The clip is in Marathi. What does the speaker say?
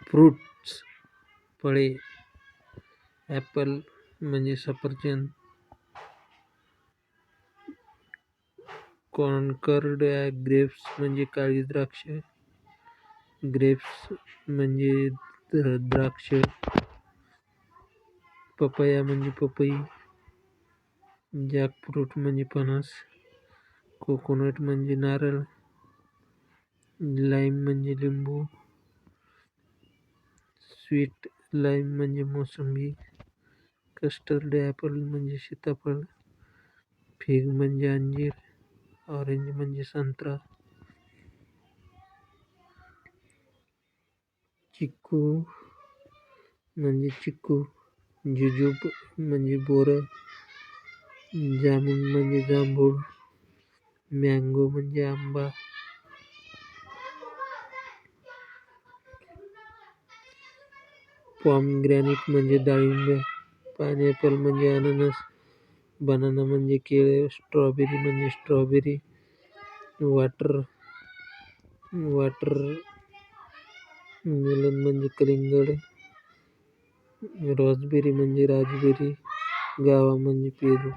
फ्रुट्स फळे. ॲपल म्हणजे सफरचंद. कॉर्कड ग्रेप्स म्हणजे काळी द्राक्ष. ग्रेप्स म्हणजे द्राक्ष. पपया म्हणजे पपई. जॅकफ्रूट म्हणजे फणस. कोकोनट म्हणजे नारळ. लाईम म्हणजे लिंबू. स्वीट लाईम म्हणजे मोसंबी. कस्टर्ड ॲपल म्हणजे सीताफळ. फिग म्हणजे अंजीर. ऑरेंज म्हणजे संत्रा. चिक्कू म्हणजे चिक्कू. जुजूब म्हणजे बोरं. जामुन म्हणजे जांभूळ. मँगो म्हणजे आंबा. पॉमग्रॅनेट म्हणजे डाळिंब. पायनॅपल म्हणजे अननस. बनाना म्हणजे केळ. स्ट्रॉबेरी म्हणजे स्ट्रॉबेरी. वाटरमेलन म्हणजे कलिंगड. रास्पबेरी म्हणजे राजबेरी. गावा म्हणजे पेरू.